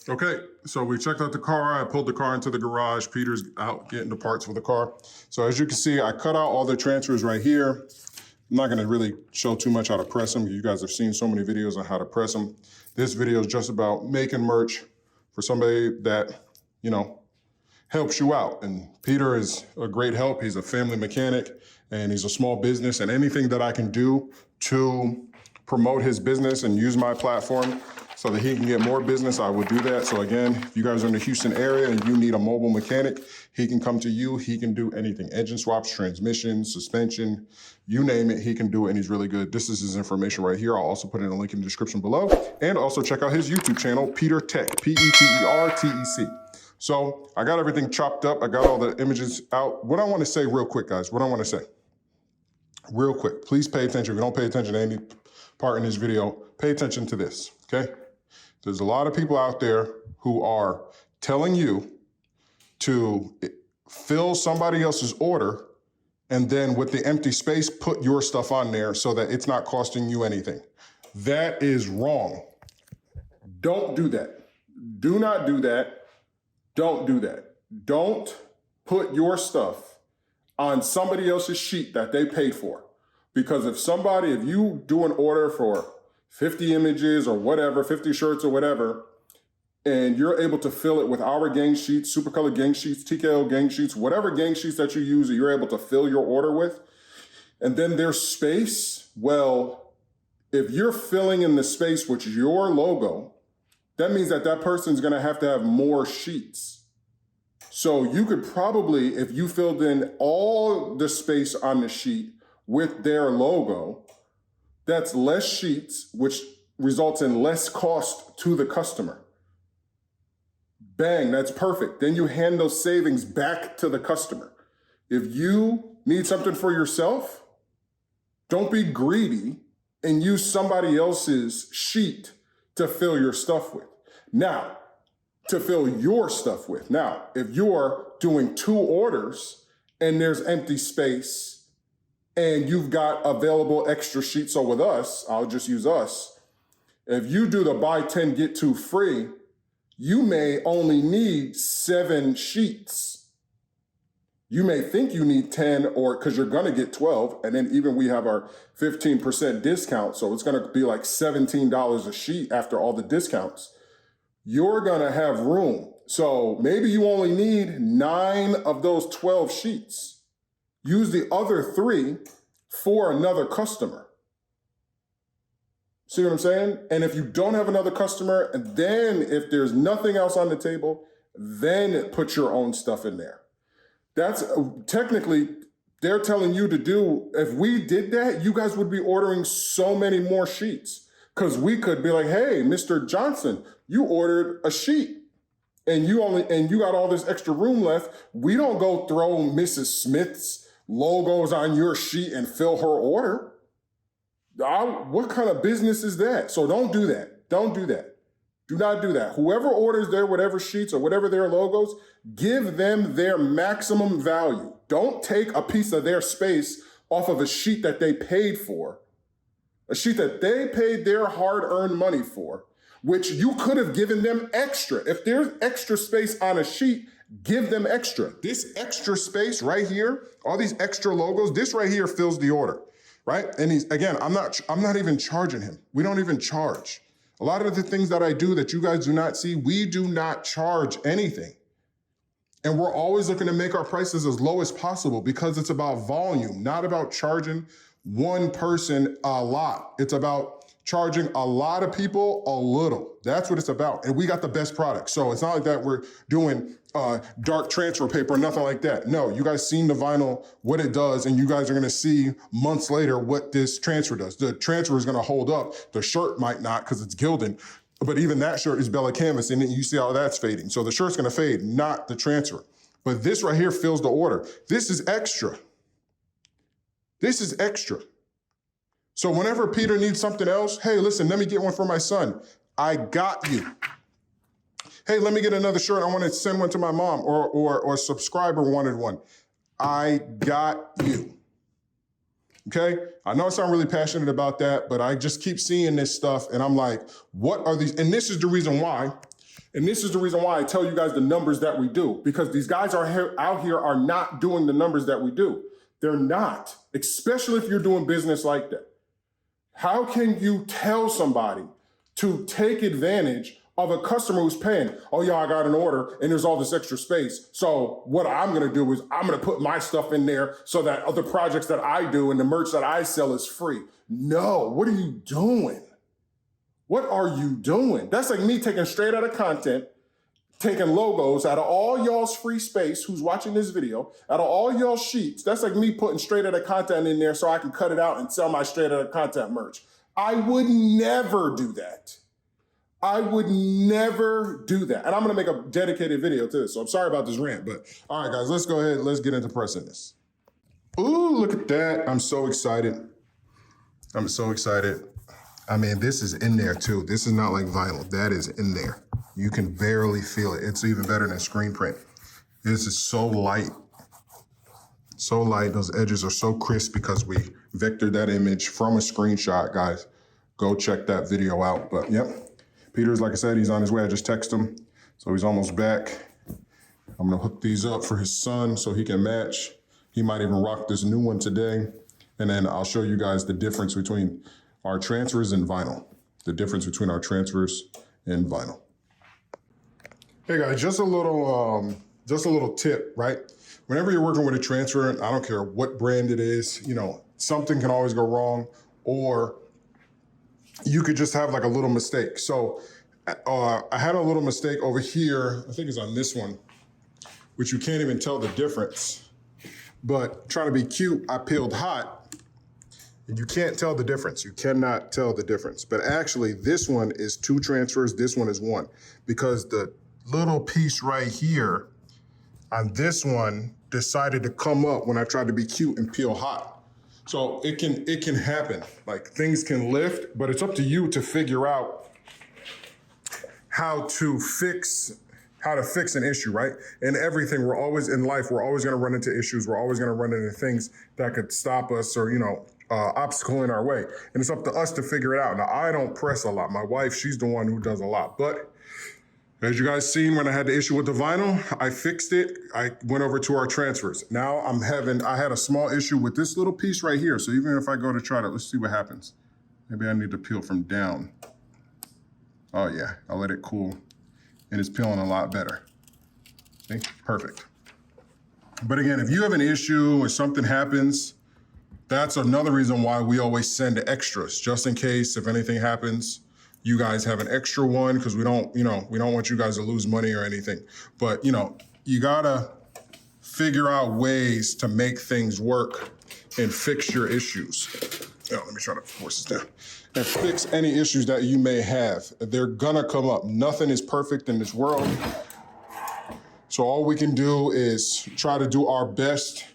Okay, so we checked out the car. I pulled the car into the garage. Peter's out getting the parts for the car. So as you can see, I cut out all the transfers right here. I'm not gonna really show too much how to press them. You guys have seen so many videos on how to press them. This video is just about making merch for somebody that, you know, helps you out. And Peter is a great help. He's a family mechanic and he's a small business, and anything that I can do to promote his business and use my platform so that he can get more business, I would do that. So again, if you guys are in the Houston area and you need a mobile mechanic, he can come to you. He can do anything: engine swaps, transmission, suspension, you name it, he can do it, and he's really good. This is his information right here. I'll also put in a link in the description below. And also check out his YouTube channel, Peter Tech, P-E-T-E-R-T-E-C. So I got everything chopped up. I got all the images out. What I want to say real quick, guys, what I want to say real quick, please pay attention. If you don't pay attention to any part in this video, pay attention to this, okay? There's a lot of people out there who are telling you to fill somebody else's order and then with the empty space, put your stuff on there so that it's not costing you anything. That is wrong. Don't do that. Do not do that. Don't do that. Don't put your stuff on somebody else's sheet that they paid for. Because if you do an order for 50 images or whatever, 50 shirts or whatever, and you're able to fill it with our gang sheets, Supercolor gang sheets, TKO gang sheets, whatever gang sheets that you use, that you're able to fill your order with, and then there's space, well, if you're filling in the space with your logo, that means that person's gonna have to have more sheets. So you could probably, if you filled in all the space on the sheet with their logo, that's less sheets, which results in less cost to the customer. Bang, that's perfect. Then you hand those savings back to the customer. If you need something for yourself, don't be greedy and use somebody else's sheet to fill your stuff with. Now, if you're doing 2 orders and there's empty space and you've got available extra sheets, so with us, I'll just use us. If you do the buy 10, get 2 free, you may only need 7 sheets. You may think you need 10 or because you're gonna get 12, and then even we have our 15% discount, so it's gonna be like $17 a sheet after all the discounts. You're gonna have room. So maybe you only need 9 of those 12 sheets. Use the other 3 for another customer. See what I'm saying? And if you don't have another customer, and then if there's nothing else on the table, then put your own stuff in there. That's technically, they're telling you to do, if we did that, you guys would be ordering so many more sheets. Because we could be like, hey, Mr. Johnson, you ordered a sheet and you got all this extra room left. We don't go throw Mrs. Smith's logos on your sheet and fill her order. What kind of business is that? So don't do that. Don't do that. Do not do that. Whoever orders their whatever sheets or whatever their logos, give them their maximum value. Don't take a piece of their space off of a sheet that they paid for, a sheet that they paid their hard-earned money for, which you could have given them extra. If there's extra space on a sheet, give them extra. This extra space right here, all these extra logos, this right here fills the order, right? And I'm not even charging him. We don't even charge. A lot of the things that I do that you guys do not see, we do not charge anything. And we're always looking to make our prices as low as possible because it's about volume, not about charging one person a lot. It's about charging a lot of people a little. That's what it's about. And we got the best product. So it's not like that we're doing dark transfer paper, nothing like that. No, you guys seen the vinyl, what it does, and you guys are gonna see months later what this transfer does. The transfer is gonna hold up. The shirt might not because it's gilded, but even that shirt is Bella Canvas, and then you see how that's fading. So the shirt's gonna fade, not the transfer. But this right here fills the order. This is extra. This is extra. So whenever Peter needs something else, hey, listen, let me get one for my son. I got you. Hey, let me get another shirt. I want to send one to my mom, or a subscriber wanted one. I got you. Okay? I know I sound really passionate about that, but I just keep seeing this stuff and I'm like, what are these? And this is the reason why And this is the reason why I tell you guys the numbers that we do, because these guys out here are not doing the numbers that we do. They're not, especially if you're doing business like that. How can you tell somebody to take advantage of a customer who's paying? Oh yeah, I got an order and there's all this extra space. So what I'm gonna do is I'm gonna put my stuff in there so that other projects that I do and the merch that I sell is free. No, what are you doing? What are you doing? That's like me taking straight out of content, taking logos out of all y'all's free space who's watching this video, out of all y'all's sheets. That's like me putting straight out of content in there so I can cut it out and sell my straight out of content merch. I would never do that. I would never do that. And I'm gonna make a dedicated video to this, so I'm sorry about this rant, but all right, guys, let's go ahead, let's get into pressing this. Ooh, look at that. I'm so excited. I'm so excited. I mean, this is in there too. This is not like vinyl. That is in there. You can barely feel it. It's even better than screen print. This is so light. So light. Those edges are so crisp because we vectored that image from a screenshot, guys. Go check that video out. But yep, Peter's, like I said, he's on his way. I just texted him. So he's almost back. I'm gonna hook these up for his son so he can match. He might even rock this new one today. And then I'll show you guys the difference between our transfers and vinyl. The difference between our transfers and vinyl. Hey guys, just a little tip, right? Whenever you're working with a transfer, I don't care what brand it is, you know, something can always go wrong, or you could just have like a little mistake. So I had a little mistake over here. I think it's on this one, which you can't even tell the difference. But trying to be cute, I peeled hot. And you can't tell the difference. You cannot tell the difference. But actually, this one is 2 transfers, this one is 1. Because the little piece right here on this one decided to come up when I tried to be cute and peel hot. So it can happen. Like, things can lift, but it's up to you to figure out how to fix an issue, right? In everything, we're always in life, we're always gonna run into issues. We're always gonna run into things that could stop us or, you know, obstacle in our way. And it's up to us to figure it out. Now, I don't press a lot. My wife, she's the one who does a lot. But as you guys seen, when I had the issue with the vinyl, I fixed it. I went over to our transfers. Now I had a small issue with this little piece right here. So even if I go to try to, let's see what happens. Maybe I need to peel from down. Oh yeah, I'll let it cool. And it's peeling a lot better. See, perfect. But again, if you have an issue or something happens, that's another reason why we always send extras, just in case if anything happens, you guys have an extra one, because we don't want you guys to lose money or anything. But you gotta figure out ways to make things work and fix your issues. Let me try to force this down. And fix any issues that you may have. They're gonna come up. Nothing is perfect in this world. So all we can do is try to do our best.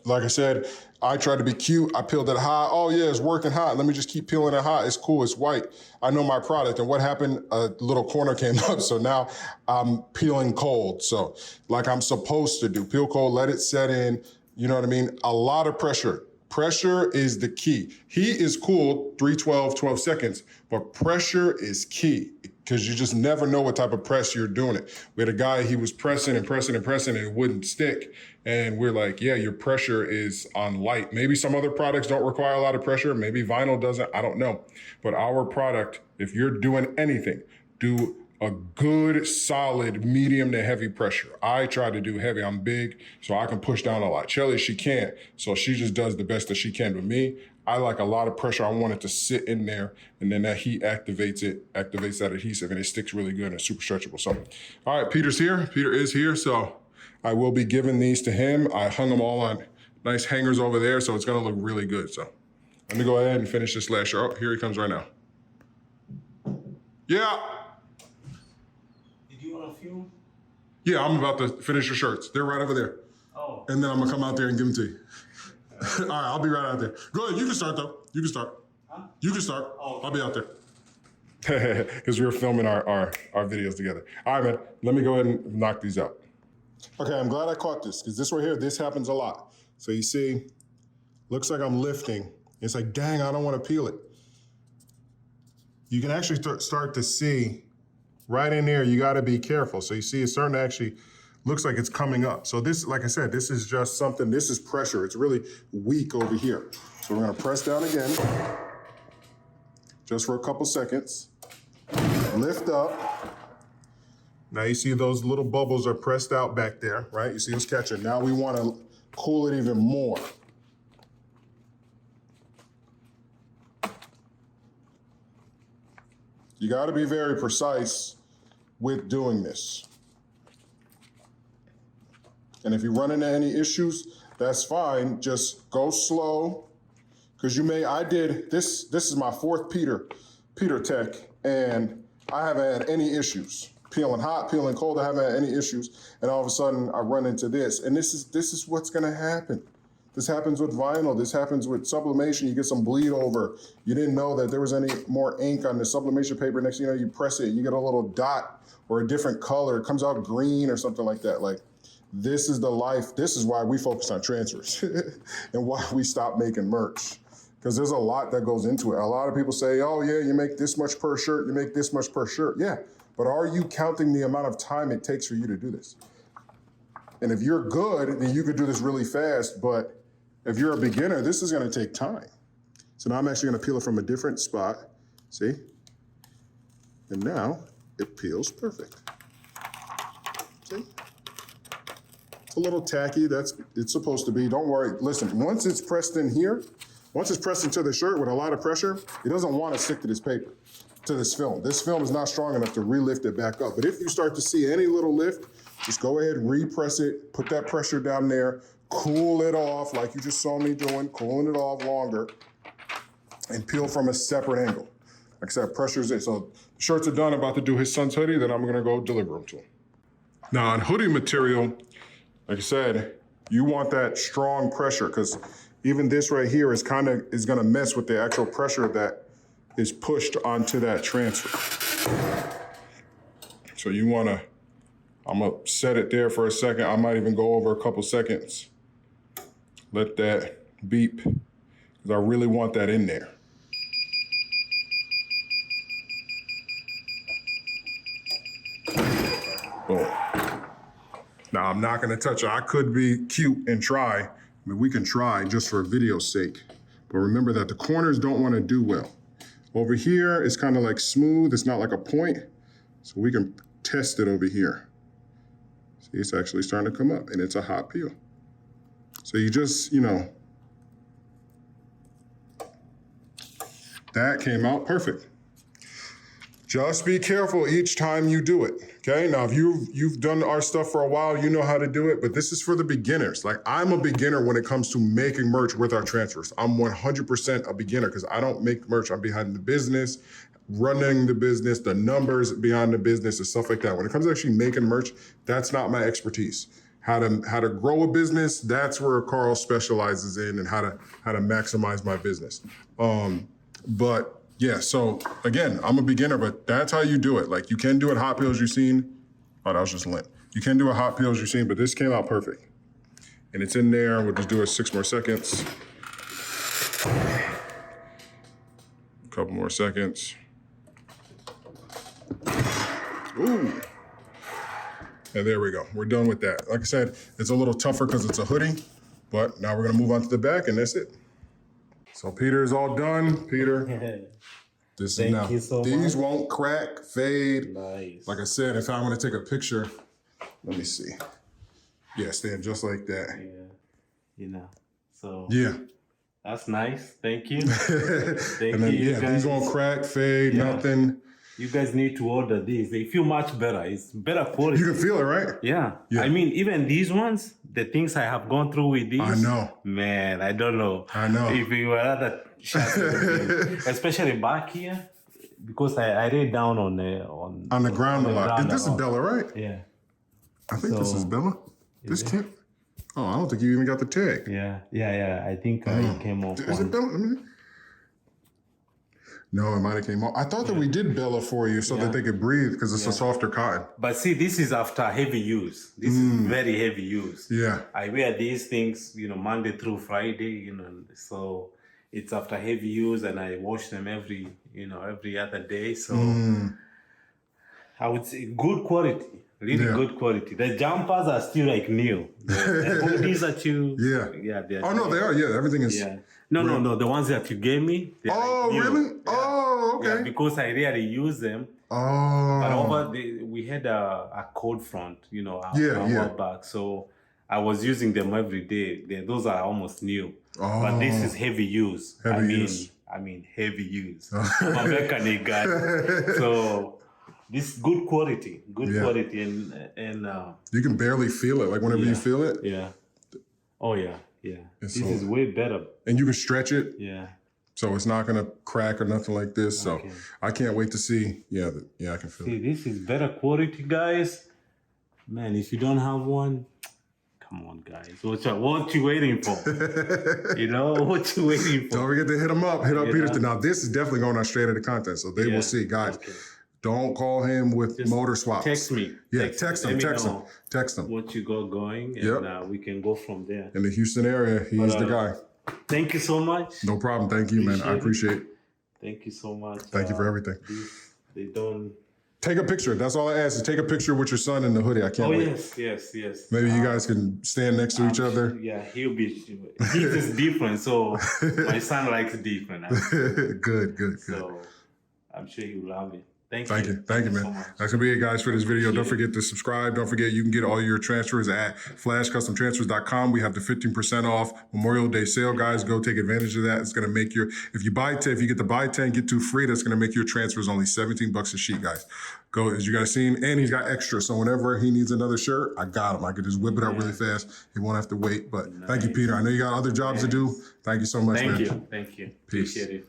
Like I said, I tried to be cute. I peeled it hot. Oh yeah, it's working hot. Let me just keep peeling it hot. It's cool, it's white. I know my product. And what happened? A little corner came up. So now I'm peeling cold. So like I'm supposed to do. Peel cold, let it set in. You know what I mean? A lot of pressure. Pressure is the key. Heat is cool, 12 seconds, but pressure is key, because you just never know what type of press you're doing it. We had a guy, he was pressing and it wouldn't stick. And we're like, yeah, your pressure is on light. Maybe some other products don't require a lot of pressure. Maybe vinyl doesn't, I don't know. But our product, if you're doing anything, do a good, solid, medium to heavy pressure. I try to do heavy. I'm big, so I can push down a lot. Shelly, she can't, so she just does the best that she can. But me, I like a lot of pressure. I want it to sit in there, and then that heat activates that adhesive, and it sticks really good and it's super stretchable. So, all right, Peter's here. Peter is here, so I will be giving these to him. I hung them all on nice hangers over there, so it's gonna look really good. So let me go ahead and finish this last shirt. Oh, here he comes right now. Yeah. Yeah, I'm about to finish your shirts. They're right over there. Oh. And then I'm gonna come out there and give them to you. All right, I'll be right out there. Go ahead, you can start though. You can start. Huh? You can start. Oh, okay. I'll be out there. Because we were filming our videos together. All right, man, let me go ahead and knock these out. Okay, I'm glad I caught this, because this right here, this happens a lot. So you see, looks like I'm lifting. It's like, dang, I don't want to peel it. You can actually start to see right in there, you gotta be careful. So you see it's starting to actually, looks like it's coming up. So this, like I said, this is just something, this is pressure. It's really weak over here. So we're gonna press down again, just for a couple seconds. Lift up. Now you see those little bubbles are pressed out back there, right? You see those catching. Now we wanna cool it even more. You gotta be very precise with doing this. And if you run into any issues, that's fine. Just go slow. Because you may, I did, this is my fourth Peter Tech, and I haven't had any issues. Peeling hot, peeling cold, I haven't had any issues. And all of a sudden I run into this. And this is what's gonna happen. This happens with vinyl, this happens with sublimation, you get some bleed over. You didn't know that there was any more ink on the sublimation paper. Next thing you know, you press it, you get a little dot or a different color. It comes out green or something like that. Like, this is the life, this is why we focus on transfers and why we stopped making merch. Because there's a lot that goes into it. A lot of people say, oh yeah, you make this much per shirt, you make this much per shirt. Yeah, but are you counting the amount of time it takes for you to do this? And if you're good, then you could do this really fast, but if you're a beginner, this is gonna take time. So now I'm actually gonna peel it from a different spot, see? And now it peels perfect, see? It's a little tacky, it's supposed to be, don't worry. Listen, once it's pressed in here, once it's pressed into the shirt with a lot of pressure, it doesn't want to stick to this paper, to this film. This film is not strong enough to re-lift it back up. But if you start to see any little lift, just go ahead and re-press it, put that pressure down there, cool it off like you just saw me doing, cooling it off longer, and peel from a separate angle. Like I said, pressure's it. So the shirts are done, about to do his son's hoodie, then I'm gonna go deliver them to him. Now on hoodie material, like I said, you want that strong pressure, because even this right here is gonna mess with the actual pressure that is pushed onto that transfer. So you wanna, I'm gonna set it there for a second. I might even go over a couple seconds. Let that beep, because I really want that in there. Boom. Now I'm not gonna touch it. I could be cute and try. I mean, we can try just for video's sake, but remember that the corners don't want to do well. Over here, it's kind of like smooth. It's not like a point, so we can test it over here. See, it's actually starting to come up, and it's a hot peel. So you just, you know, that came out perfect. Just be careful each time you do it, okay? Now, if you've done our stuff for a while, you know how to do it, but this is for the beginners. Like, I'm a beginner when it comes to making merch with our transfers. I'm 100% a beginner, because I don't make merch. I'm behind the business, running the business, the numbers behind the business and stuff like that. When it comes to actually making merch, that's not my expertise. How to grow a business, that's where Carl specializes in, and how to maximize my business. But yeah, so again, I'm a beginner, but that's how you do it. Like, you can do it hot peels you've seen. Oh, that was just lint. You can do a hot peels you've seen, but this came out perfect. And it's in there. We'll just do it 6 more seconds. A couple more seconds. Ooh. And there we go. We're done with that. Like I said, it's a little tougher because it's a hoodie, but now we're gonna move on to the back, and that's it. So Peter is all done. Peter, this is now. Thank you so These much. won't crack, fade. Nice. Like I said, if I want to take a picture, let me see. Yeah, stand just like that. Yeah, you know. So Yeah. that's nice. Thank you. Thank And then, you. You yeah, guys, these won't crack, fade, Yeah. nothing. you guys need to order these. They feel much better. It's better quality. You can feel it, right? Yeah. Yeah. I mean, even these ones, the things I have gone through with these. I know. Man, I don't know. I know. If you were at that shop, especially back here, because I laid down on On the ground a lot. ground This is lot. Bella, right? Yeah. I think this So- is Bella. This it? can't. Oh, I don't think you even got the tag. Yeah. I think it came off. Is it Bella? Let me- No, it might have came off. I thought that we did Bella for you so that they could breathe, because it's a softer cotton. But see, this is after heavy use. This is very heavy use. Yeah. I wear these things, Monday through Friday, so it's after heavy use, and I wash them every other day. So I would say good quality. Really Yeah. good quality. The jumpers are still like new. The hoodies that you... Yeah. they're Oh, no, they are. Yeah, everything is. Yeah. No. The ones that you gave me. They're Oh, like new. really? Yeah. Oh, okay. Yeah, because I rarely use them. But Oh. we had a cold front, you know, a Yeah. while back. So I was using them every day. Those are almost new. But this is heavy use. Heavy use. I mean, heavy use. I'm a mechanic guy. So this good quality, quality. And you can barely feel it. Like whenever you feel it. Yeah. Oh, yeah. This so- is way better. And you can stretch it. Yeah. So it's not going to crack or nothing like this. So Okay. I can't wait to see. Yeah, I can feel See, it. this is better quality, guys. Man, if you don't have one, come on, guys. What you waiting for? You know, what you waiting for? Don't forget to hit them up. Hit up Yeah. Peterson. Now, this is definitely going on straight into content. So they will see. Guys, Okay. don't call him with Just motor swaps. Text me. Yeah, text him. Let me Text him. know Text him. what you got going, and we can go from there. In the Houston area, he's the guy. Thank you so much. No problem. Thank you, man. I appreciate it. Thank you so much. Thank you for everything. They don't... Take a picture. That's all I ask is take a picture with your son in the hoodie. I can't Oh, wait. yes. Maybe you guys can stand next to each other. Yeah, he's just different, so my son likes different. Good. So I'm sure he will love it. Thank Thank you. you, man. so much. That's gonna be it, guys, for this video. Don't forget to subscribe. Don't forget you can get all your transfers at flashcustomtransfers.com. We have the 15% off Memorial Day sale, guys. Go take advantage of that. It's gonna make if you get the buy 10, get 2 free. That's gonna make your transfers only $17 a sheet, guys. Go, as you guys seen, and he's got extra. So whenever he needs another shirt, I got him. I could just whip it out really fast. He won't have to wait. But thank you, Peter. I know you got other jobs to do. Thank you so much, man. Thank you. Peace. Appreciate it.